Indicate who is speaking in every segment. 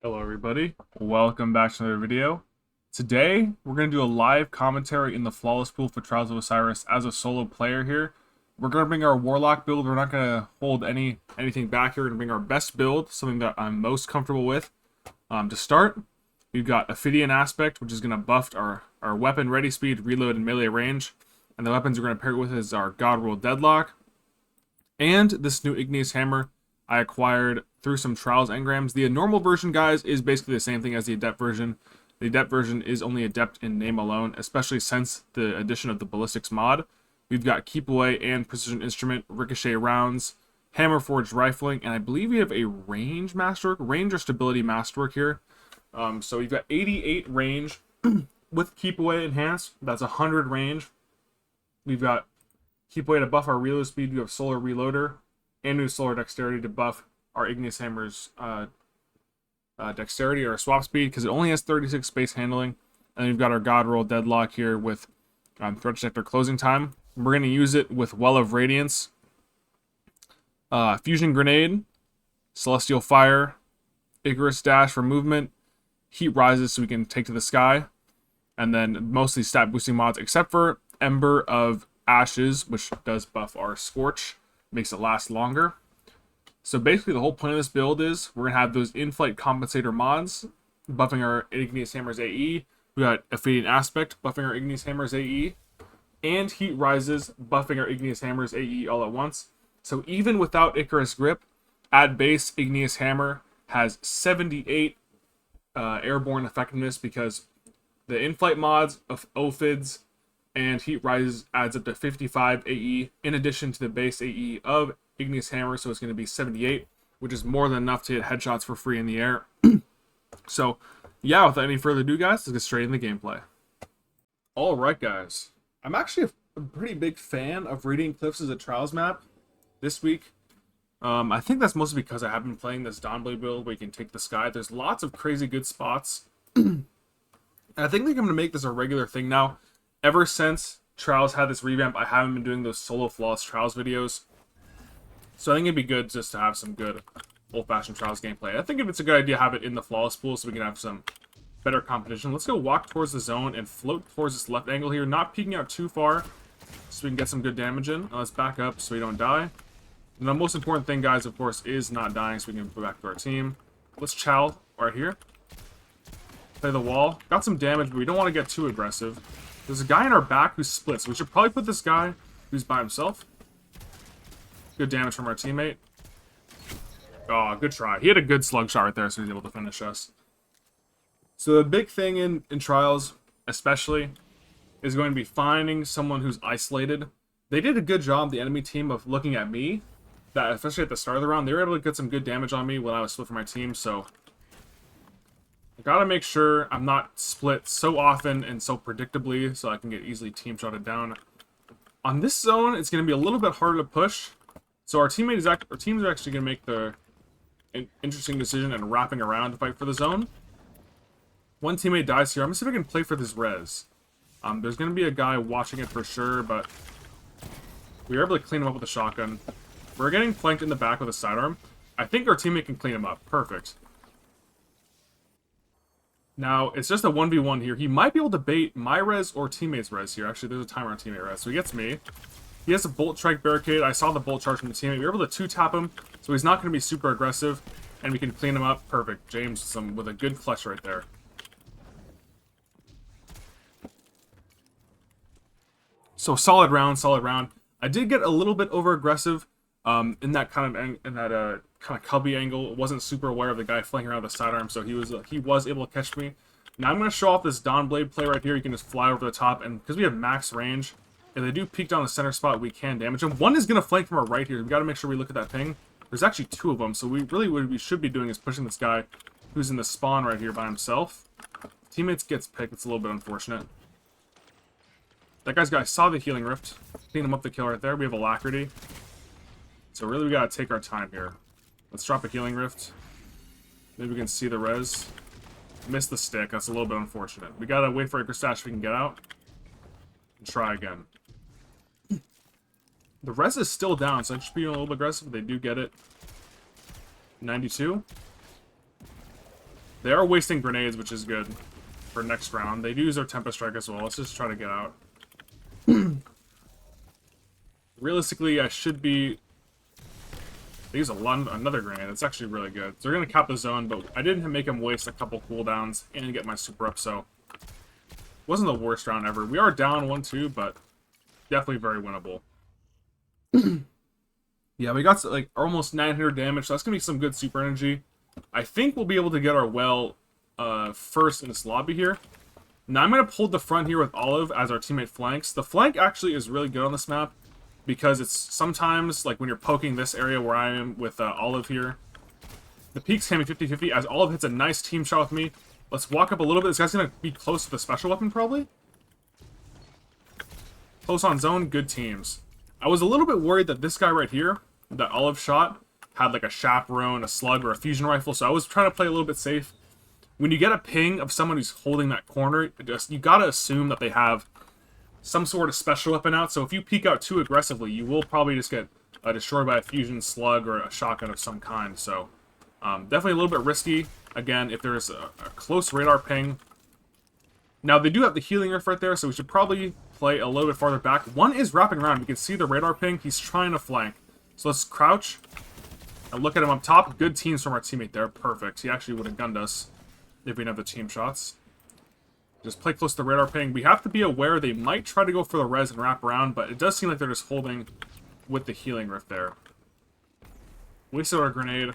Speaker 1: Hello everybody, welcome back to another video. Today, we're going to do a live commentary in the Flawless Pool for Trials of Osiris as a solo player here. We're going to bring our Warlock build. We're not going to hold anything back here. We're going to bring our best build, something that I'm most comfortable with. To start, we've got Ophidian Aspect, which is going to buff our weapon ready speed, reload, and melee range. And the weapons we're going to pair it with is our God Roll Deadlock. And this new Igneous Hammer I acquired through some Trials engrams. The normal version, guys, is basically the same thing as the Adept version. The Adept version is only Adept in name alone, especially since the addition of the Ballistics mod. We've got Keep Away and Precision Instrument, Ricochet Rounds, Hammer Forged Rifling, and I believe we have a Range Masterwork, Range or Stability Masterwork here. So we've got 88 range with Keep Away Enhanced. That's 100 range. We've got Keep Away to buff our reload speed. We have Solar Reloader and new Solar Dexterity to buff our Igneous Hammer's Dexterity or swap speed, because it only has 36 space handling. And then we've got our God Roll Deadlock here with Threat Detector Closing Time. We're going to use it with Well of Radiance, Fusion Grenade, Celestial Fire, Icarus Dash for movement, Heat Rises so we can take to the sky, and then mostly stat boosting mods, except for Ember of Ashes, which does buff our Scorch, makes it last longer. So basically the whole point of this build is we're going to have those in-flight compensator mods buffing our Igneous Hammer's AE. We got Ophidian Aspect buffing our Igneous Hammer's AE. And Heat Rises buffing our Igneous Hammer's AE all at once. So even without Icarus Grip, at base, Igneous Hammer has 78 airborne effectiveness, because the in-flight mods of Ophids and Heat Rises adds up to 55 AE in addition to the base AE of Igneous Hammer, so it's going to be 78, which is more than enough to hit headshots for free in the air. So, yeah, without any further ado, guys, let's get straight in the gameplay. Alright, guys. I'm actually a pretty big fan of Radiant Cliffs as a Trials map this week. I think that's mostly because I have been playing this Dawnblade build where you can take the sky. There's lots of crazy good spots. And I think I'm going to make this a regular thing now. Ever since Trials had this revamp, I haven't been doing those solo flawless Trials videos. So I think it'd be good just to have some good old-fashioned Trials gameplay. I think if it's a good idea, have it in the flawless pool so we can have some better competition. Let's go walk towards the zone and float towards this left angle here, not peeking out too far so we can get some good damage in. Now let's back up so we don't die. And the most important thing, guys, of course, is not dying so we can go back to our team. Let's chow right here. Play the wall. Got some damage, but we don't want to get too aggressive. There's a guy in our back who splits. We should probably put this guy who's by himself. Good damage from our teammate. Oh, good try. He had a good slug shot right there, so he was able to finish us. So the big thing in Trials, especially, is going to be finding someone who's isolated. They did a good job, the enemy team, of looking at me. That, especially at the start of the round, they were able to get some good damage on me when I was split from my team, so I gotta make sure I'm not split so often and so predictably so I can get easily team shotted down. On this zone, it's going to be a little bit harder to push. So our teams are actually going to make an interesting decision and wrapping around to fight for the zone. One teammate dies here. I'm going to see if I can play for this res. There's going to be a guy watching it for sure, but we were able to clean him up with a shotgun. We're getting flanked in the back with a sidearm. I think our teammate can clean him up. Perfect. Now, it's just a 1v1 here. He might be able to bait my res or teammate's res here. Actually, there's a timer on teammate res. So he gets me. He has a bolt strike barricade. I saw the bolt charge from the teammate. We were able to two-tap him, so he's not going to be super aggressive, and we can clean him up. Perfect. James with a good clutch right there. So solid round, solid round. I did get a little bit over-aggressive in that kind of cubby angle. Wasn't super aware of the guy flanking around the sidearm, so he was able to catch me. Now I'm going to show off this Dawnblade play right here. You can just fly over the top, and because we have max range, if they do peek down the center spot, we can damage them. One is going to flank from our right here. We got to make sure we look at that ping. There's actually two of them, so what we should be doing is pushing this guy who's in the spawn right here by himself. Teammates gets picked. It's a little bit unfortunate. That guy's guy saw the healing rift. Clean him up the kill right there. We have Alacrity. So really we got to take our time here. Let's drop a healing rift. Maybe we can see the res. Missed the stick. That's a little bit unfortunate. We got to wait for Icarus Dash so we can get out. And try again. The res is still down, so I should be a little bit aggressive. They do get it. 92. They are wasting grenades, which is good for next round. They do use their Tempest Strike as well. Let's just try to get out. Realistically, I should be... They use another grenade. It's actually really good. So they're going to cap the zone, but I didn't make them waste a couple cooldowns and get my super up, so... Wasn't the worst round ever. We are down 1-2, but definitely very winnable. Yeah, we got like almost 900 damage, so that's going to be some good super energy. I think we'll be able to get our well first in this lobby here. Now I'm going to hold the front here with Olive as our teammate flanks. The flank actually is really good on this map because it's sometimes, like when you're poking this area where I am with Olive here, the peaks can be 50-50 as Olive hits a nice team shot with me. Let's walk up a little bit. This guy's going to be close to the special weapon probably. Close on zone, good teams. I was a little bit worried that this guy right here, that Olive shot, had like a chaperone, a slug, or a fusion rifle, so I was trying to play a little bit safe. When you get a ping of someone who's holding that corner, you gotta assume that they have some sort of special weapon out, so if you peek out too aggressively, you will probably just get destroyed by a fusion, slug, or a shotgun of some kind, so definitely a little bit risky. Again, if there's a close radar ping. Now, they do have the healing rift right there, so we should probably play a little bit farther back. One is wrapping around. We can see the radar ping. He's trying to flank. So let's crouch and look at him up top. Good teams from our teammate there. Perfect. He actually would have gunned us if we didn't have the team shots. Just play close to the radar ping. We have to be aware they might try to go for the res and wrap around, but it does seem like they're just holding with the healing rift there. Wasted our grenade.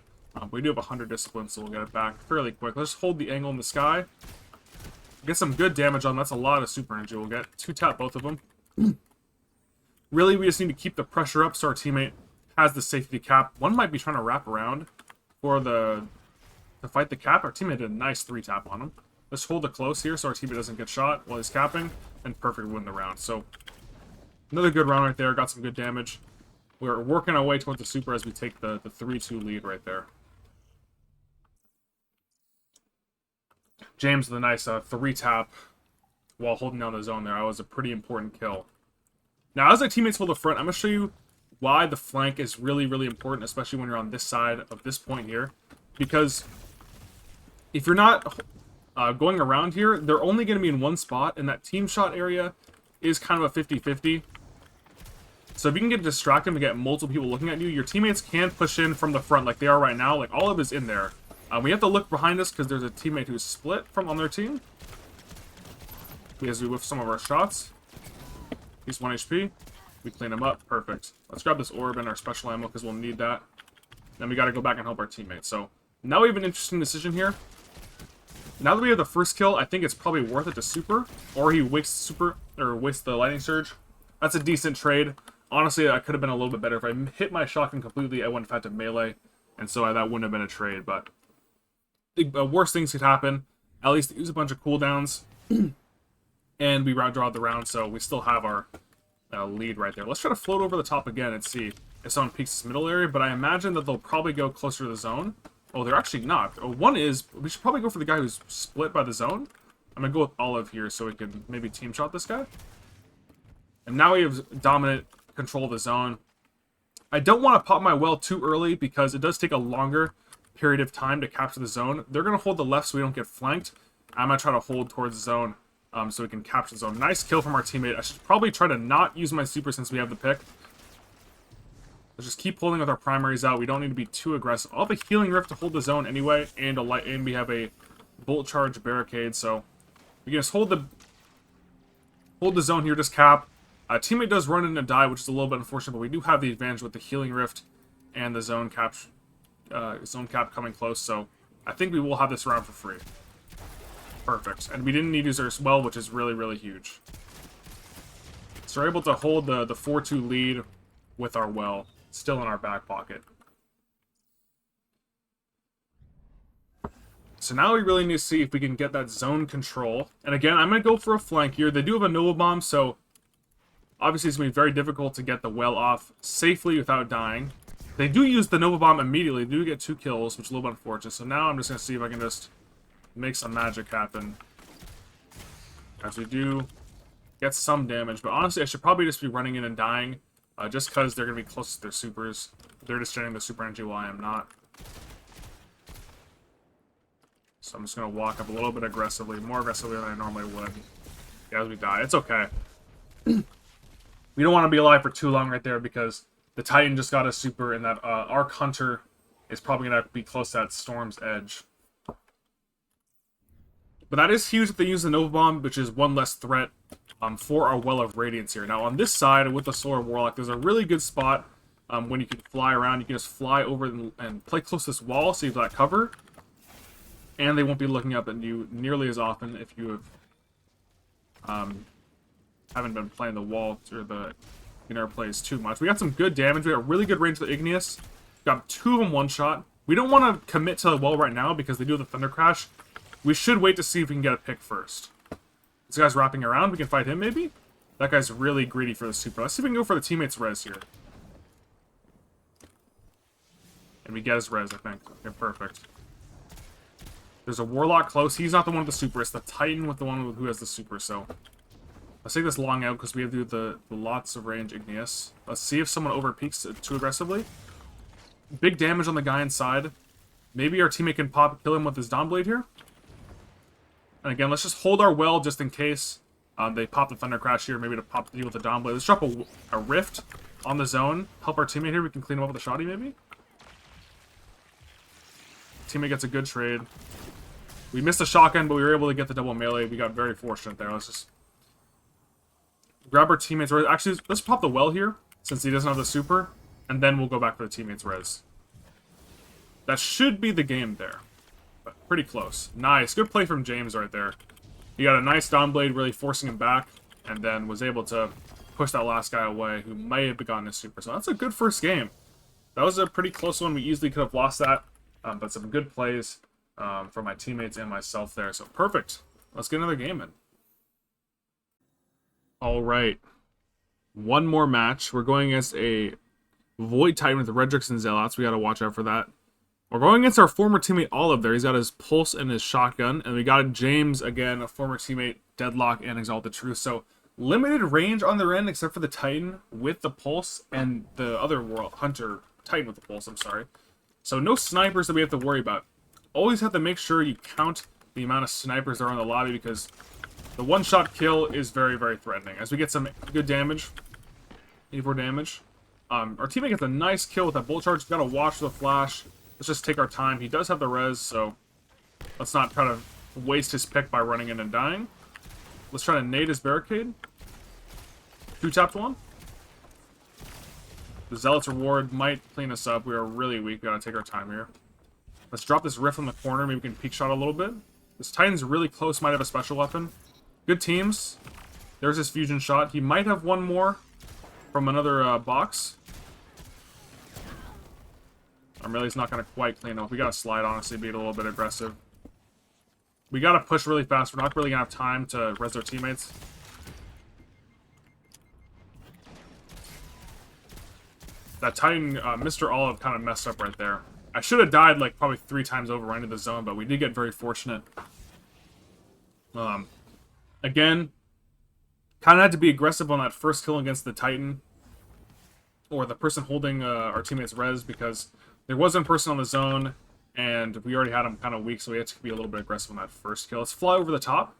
Speaker 1: We do have 100 discipline, so we'll get it back fairly quick. Let's hold the angle in the sky. Get some good damage on them. That's a lot of super energy we'll get. 2-tap both of them. Really, we just need to keep the pressure up so our teammate has the safety cap. One might be trying to wrap around for to fight the cap. Our teammate did a nice 3-tap on him. Let's hold it close here so our teammate doesn't get shot while he's capping, and perfect win the round. So, another good round right there. Got some good damage. We're working our way towards the super as we take the 3-2 lead right there. James with a nice 3-tap while holding down the zone there. That was a pretty important kill. Now, as our teammates hold the front, I'm going to show you why the flank is really, really important, especially when you're on this side of this point here. Because if you're not going around here, they're only going to be in one spot, and that team shot area is kind of a 50-50. So if you can get distracted and get multiple people looking at you, your teammates can push in from the front like they are right now. Like, Olive is in there. We have to look behind us because there's a teammate who's split from on their team. As we whiff some of our shots. He's 1 HP. We clean him up. Perfect. Let's grab this orb and our special ammo because we'll need that. Then we got to go back and help our teammates. So now we have an interesting decision here. Now that we have the first kill, I think it's probably worth it to super. Or he wastes super, or wastes the lightning surge. That's a decent trade. Honestly, that could have been a little bit better. If I hit my shotgun completely, I wouldn't have had to melee. And so that wouldn't have been a trade, but worse things could happen. At least use a bunch of cooldowns. And we draw the round, so we still have our lead right there. Let's try to float over the top again and see if someone peeks this middle area, but I imagine that they'll probably go closer to the zone. Oh, they're actually not. Oh, one is... We should probably go for the guy who's split by the zone. I'm going to go with Olive here so we can maybe team shot this guy. And now we have dominant control of the zone. I don't want to pop my well too early because it does take a longer period of time to capture the zone. They're going to hold the left so we don't get flanked. I'm going to try to hold towards the zone so we can capture the zone. Nice kill from our teammate. I should probably try to not use my super since we have the pick. Let's just keep holding with our primaries out. We don't need to be too aggressive. I'll have a healing rift to hold the zone anyway, and we have a bolt charge barricade, so we can just hold the zone here, just cap. Teammate does run in and die, which is a little bit unfortunate, but we do have the advantage with the healing rift and the zone cap coming close, so I think we will have this round for free. Perfect. And we didn't need to use our well, which is really, really huge. So we're able to hold the 4-2 lead with our well still in our back pocket. So now we really need to see if we can get that zone control. And again, I'm going to go for a flank here. They do have a Nova Bomb, so obviously it's going to be very difficult to get the well off safely without dying. They do use the Nova Bomb immediately. They do get 2 kills, which is a little bit unfortunate. So now I'm just going to see if I can just make some magic happen. As we do get some damage. But honestly, I should probably just be running in and dying. Just because they're going to be close to their supers. They're just getting the super energy while I am not. So I'm just going to walk up a little bit aggressively, more aggressively than I normally would. Yeah, as we die. It's okay. We don't want to be alive for too long right there because the Titan just got a super, and that Arc Hunter is probably going to be close to that Storm's Edge. But that is huge if they use the Nova Bomb, which is one less threat for our Well of Radiance here. Now, on this side, with the Solar Warlock, there's a really good spot when you can fly around. You can just fly over and play close to this wall, so you've got cover. And they won't be looking up at you nearly as often if you have haven't been playing the wall or the inner plays too much. We got some good damage. We got really good range with the Igneous. Got 2 of them one-shot. We don't want to commit to the well right now because they do the Thunder Crash. We should wait to see if we can get a pick first. This guy's wrapping around. We can fight him, maybe? That guy's really greedy for the super. Let's see if we can go for the teammate's res here. And we get his res, I think. Okay, perfect. There's a Warlock close. He's not the one with the super. It's the Titan with the one who has the super, so... Let's take this long out because we have to do the lots of range Igneous. Let's see if someone overpeaks too aggressively. Big damage on the guy inside. Maybe our teammate can kill him with his Dawnblade here. And again, let's just hold our well just in case they pop the Thunder Crash here. Maybe to pop the deal with the Dawnblade. Let's drop a Rift on the zone. Help our teammate here. We can clean him up with a Shoddy maybe. Teammate gets a good trade. We missed the shotgun, but we were able to get the double melee. We got very fortunate there. Let's just grab our teammates' res. Actually, let's pop the well here, since he doesn't have the super, and then we'll go back for the teammates' res. That should be the game there. But pretty close. Nice. Good play from James right there. He got a nice Dawnblade, really forcing him back, and then was able to push that last guy away, who may have gotten his super. So that's a good first game. That was a pretty close one. We easily could have lost that, but some good plays from my teammates and myself there. So perfect. Let's get another game in. Alright. One more match. We're going against a Void Titan with the Redrix and Zealots. We gotta watch out for that. We're going against our former teammate Olive there. He's got his Pulse and his Shotgun. And we got James, again, a former teammate, Deadlock and Exalted Truth. So, limited range on their end, except for the Titan with the Pulse and the other Hunter Titan with the Pulse, I'm sorry. So, no snipers that we have to worry about. Always have to make sure you count the amount of snipers that are in the lobby because the one-shot kill is very, very threatening. As we get some good damage, 84 damage. Our teammate gets a nice kill with that bolt charge. We've got to watch the flash. Let's just take our time. He does have the res, so let's not try to waste his pick by running in and dying. Let's try to nade his barricade. 2-tapped one. The Zealot's reward might clean us up. We are really weak. We gotta take our time here. Let's drop this rift on the corner. Maybe we can peek shot a little bit. This Titan's really close. Might have a special weapon. Good teams. There's his fusion shot. He might have one more from another box. Our melee's not going to quite clean up. We got to slide, honestly, be a little bit aggressive. We got to push really fast. We're not really going to have time to res our teammates. That Titan, Mr. Olive, kind of messed up right there. I should have died, like, probably 3 times over right into the zone, but we did get very fortunate. Again, kind of had to be aggressive on that first kill against the Titan. Or the person holding our teammate's res, because there was one person on the zone, and we already had him kind of weak, so we had to be a little bit aggressive on that first kill. Let's fly over the top.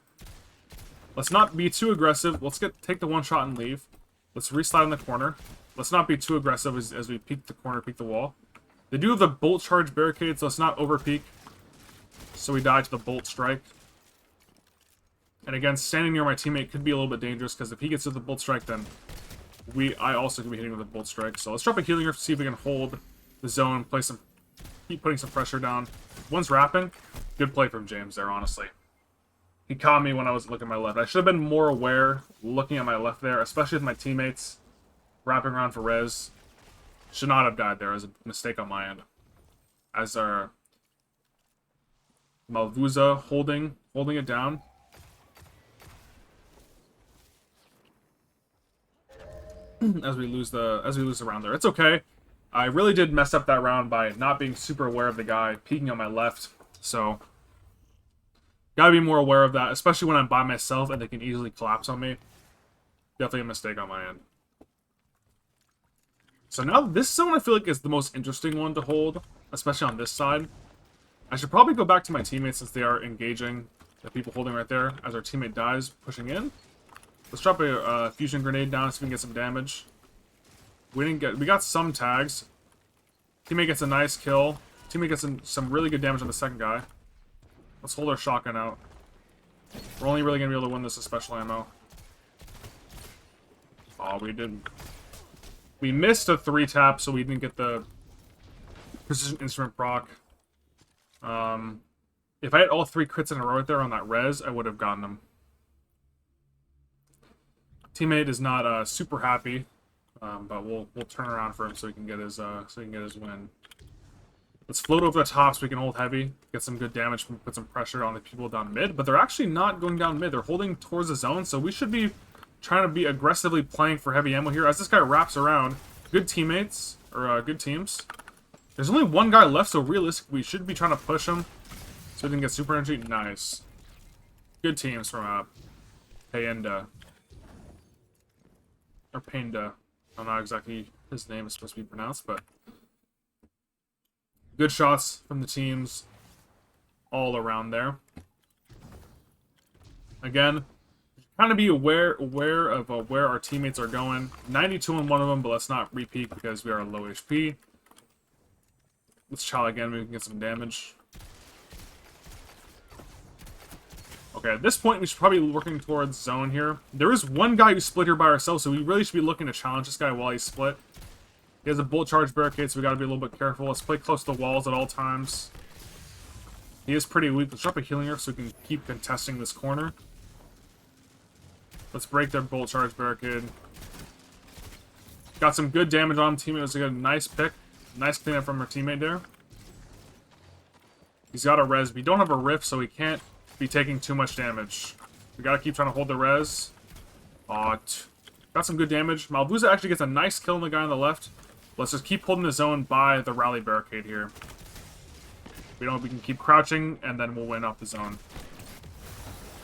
Speaker 1: Let's not be too aggressive. Let's take the one shot and leave. Let's reslide in the corner. Let's not be too aggressive as we peek the corner, peek the wall. They do have the bolt charge barricade, so let's not over peek. So we die to the bolt strike. And again, standing near my teammate could be a little bit dangerous, because if he gets to the bolt strike, then I also could be hitting with a bolt strike. So let's drop a healing rift to see if we can hold the zone, keep putting some pressure down. One's wrapping. Good play from James there, honestly. He caught me when I was looking at my left. I should have been more aware looking at my left there, especially with my teammates wrapping around for res. Should not have died there. It was a mistake on my end. As our Malvuza holding it down. As we lose the round there. It's okay. I really did mess up that round by not being super aware of the guy peeking on my left. So gotta be more aware of that, especially when I'm by myself and they can easily collapse on me. Definitely a mistake on my end. So now this zone I feel like is the most interesting one to hold, especially on this side. I should probably go back to my teammates since they are engaging the people holding right there as our teammate dies, pushing in. Let's drop a fusion grenade down so we can get some damage. We got some tags. Teammate gets a nice kill. Teammate gets some really good damage on the second guy. Let's hold our shotgun out. We're only really going to be able to win this with special ammo. Oh, we didn't. We missed a 3-tap, so we didn't get the precision instrument proc. If I had all 3 crits in a row right there on that res, I would have gotten them. Teammate is not super happy, but we'll turn around for him so he can get his win. Let's float over the top so we can hold heavy, get some good damage, put some pressure on the people down mid. But they're actually not going down mid; they're holding towards the zone, so we should be trying to be aggressively playing for heavy ammo here as this guy wraps around. Good teammates or good teams. There's only one guy left, so realistically, we should be trying to push him so we can get super energy. Nice, good teams from Payenda. Or Painda. I don't know exactly his name is supposed to be pronounced, but good shots from the teams all around there. Again, kind of be aware of where our teammates are going. 92 on one of them, but let's not repeat because we are low HP. Let's try again, maybe we can get some damage. Okay, at this point, we should probably be working towards zone here. There is one guy who's split here by ourselves, so we really should be looking to challenge this guy while he's split. He has a bolt charge barricade, so we gotta be a little bit careful. Let's play close to the walls at all times. He is pretty weak. Let's drop a healing earth so we can keep contesting this corner. Let's break their bolt charge barricade. Got some good damage on him. Teammate was a nice pick. Nice cleanup from our teammate there. He's got a res. We don't have a rift, so he can't be taking too much damage. We gotta keep trying to hold the res. Got some good damage. Malbuza actually gets a nice kill on the guy on the left. Let's just keep holding the zone by the rally barricade here. We can keep crouching, and then we'll win off the zone.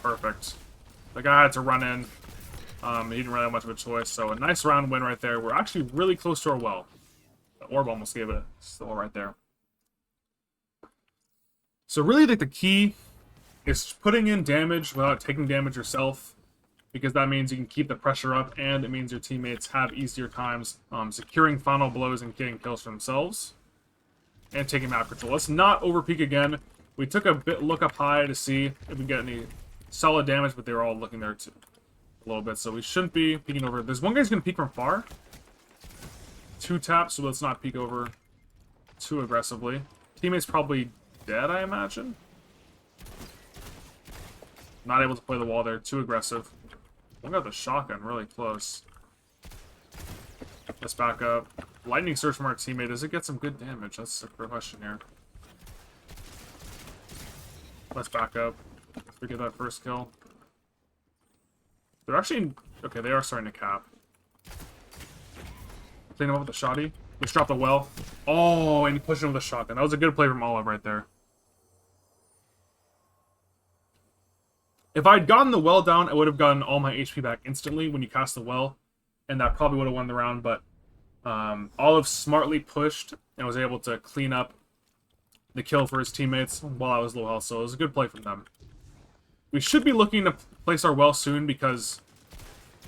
Speaker 1: Perfect. The guy had to run in. He didn't really have much of a choice, so a nice round win right there. We're actually really close to our well. The orb almost gave it a still right there. So really, the key is putting in damage without taking damage yourself, because that means you can keep the pressure up, and it means your teammates have easier times securing final blows and getting kills for themselves, and taking map control. Let's not overpeak again. We took a look up high to see if we get any solid damage, but they were all looking there too a little bit, so we shouldn't be peeking over. There's one guy's going to peek from far. 2 taps, so let's not peek over too aggressively. Teammate's probably dead, I imagine. Not able to play the wall there. Too aggressive. One got the shotgun really close. Let's back up. Lightning surge from our teammate. Does it get some good damage? That's the question here. Let's back up. Let's get that first kill. They're actually... Okay, they are starting to cap. Clean him up with the shotty. Let's drop the well. Oh, and push him with the shotgun. That was a good play from Olive right there. If I'd gotten the well down, I would have gotten all my HP back instantly when you cast the well, and that probably would have won the round, but Olive smartly pushed and was able to clean up the kill for his teammates while I was low health, so it was a good play from them. We should be looking to place our well soon, because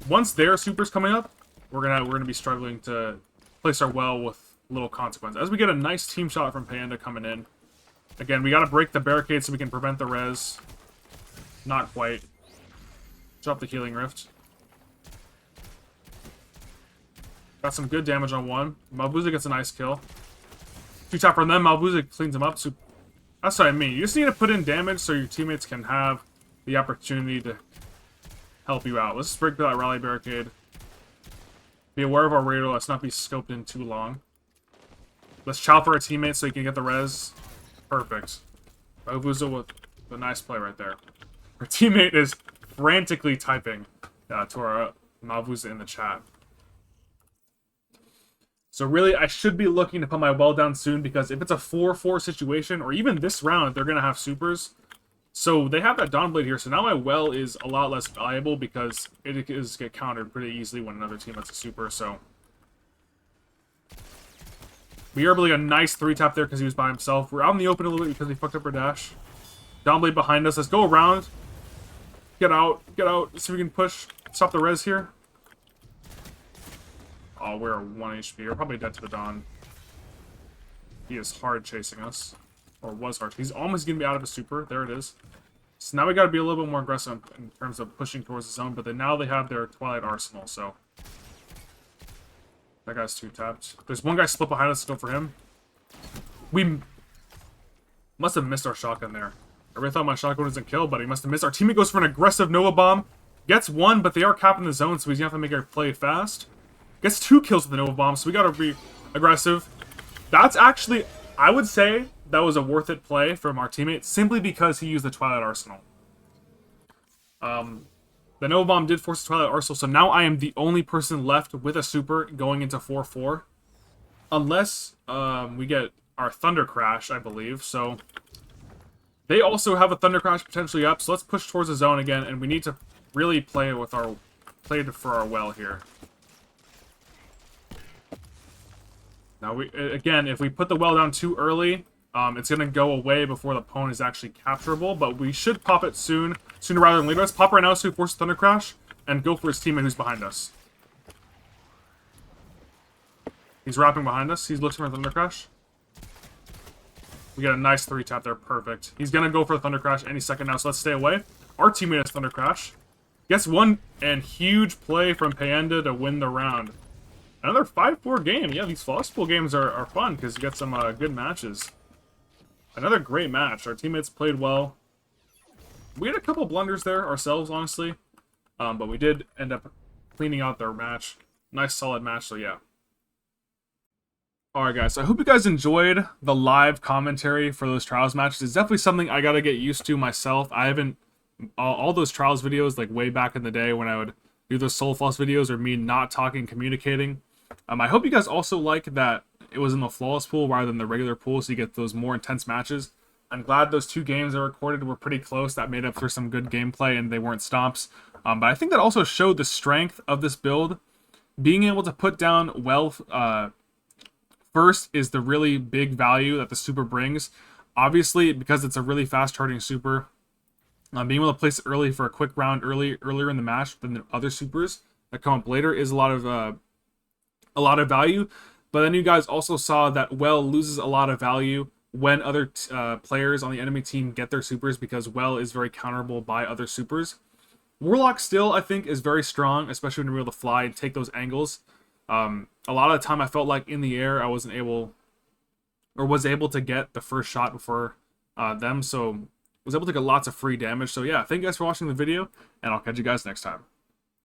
Speaker 1: once their super's coming up, we're gonna be struggling to place our well with little consequence. As we get a nice team shot from Panda coming in. Again, we gotta break the barricade so we can prevent the res. Not quite. Drop the healing rift. Got some good damage on one. Malbuza gets a nice kill. 2 tap from them. Malbuza cleans him up. So that's what I mean. You just need to put in damage so your teammates can have the opportunity to help you out. Let's just break that rally barricade. Be aware of our radar. Let's not be scoped in too long. Let's chow for our teammates so he can get the res. Perfect. Malbuza with a nice play right there. Our teammate is frantically typing to our Malbuza in the chat. So really, I should be looking to put my well down soon, because if it's a 4-4 situation, or even this round, they're going to have supers. So they have that Dawnblade here, so now my well is a lot less valuable, because it is get countered pretty easily when another team has a super, so... We are able to get a nice 3-tap there because he was by himself. We're out in the open a little bit because he fucked up our dash. Dawnblade behind us. Let's go around. Get out. Get out. See if we can push. Stop the res here. Oh, we're 1 HP. We're probably dead to the Dawn. He is hard chasing us. Or was hard. He's almost going to be out of his super. There it is. So now we got to be a little bit more aggressive in terms of pushing towards the zone. But then now they have their Twilight Arsenal, so... That guy's 2-tapped. There's one guy split behind us. Let's go for him. We must have missed our shotgun there. I really thought my shotgun wasn't kill, but he must have missed. Our teammate goes for an aggressive Nova Bomb. Gets one, but they are capping the zone, so he's going to have to make our play fast. Gets 2 kills with the Nova Bomb, so we got to be aggressive. That's actually, I would say, that was a worth it play from our teammate, simply because he used the Twilight Arsenal. The Nova Bomb did force the Twilight Arsenal, so now I am the only person left with a super going into 4-4. Unless we get our Thunder Crash, I believe, so... They also have a Thunder Crash potentially up, so let's push towards the zone again, and we need to really play with our for our well here. Now again, if we put the well down too early, it's gonna go away before the opponent is actually capturable, but we should pop it sooner rather than later. Let's pop right now so we force Thunder Crash and go for his teammate who's behind us. He's wrapping behind us. He's looking for a Thunder Crash. We get a nice 3-tap there. Perfect. He's going to go for a Thunder Crash any second now, so let's stay away. Our teammate has Thunder Crash. Gets one, and huge play from Panda to win the round. Another 5-4 game. Yeah, these Flawless Pool games are fun because you get some good matches. Another great match. Our teammates played well. We had a couple blunders there ourselves, honestly. But we did end up cleaning out their match. Nice, solid match, so yeah. Alright guys, so I hope you guys enjoyed the live commentary for those Trials matches. It's definitely something I gotta get used to myself. I haven't... all those Trials videos, like way back in the day when I would do those Soul Floss videos, or me not talking, communicating. I hope you guys also like that it was in the Flawless Pool rather than the regular pool, so you get those more intense matches. I'm glad those 2 games I recorded were pretty close. That made up for some good gameplay and they weren't stomps. But I think that also showed the strength of this build. Being able to put down well... first is the really big value that the super brings. Obviously, because it's a really fast charging super, being able to place it early for a quick round earlier in the match than the other supers that come up later is a lot of value. But then you guys also saw that Well loses a lot of value when other players on the enemy team get their supers, because Well is very counterable by other supers. Warlock still, I think, is very strong, especially when you're able to fly and take those angles. A lot of the time I felt like in the air I was able to get the first shot before them, so was able to get lots of free damage. So yeah, thank you guys for watching the video, and I'll catch you guys next time.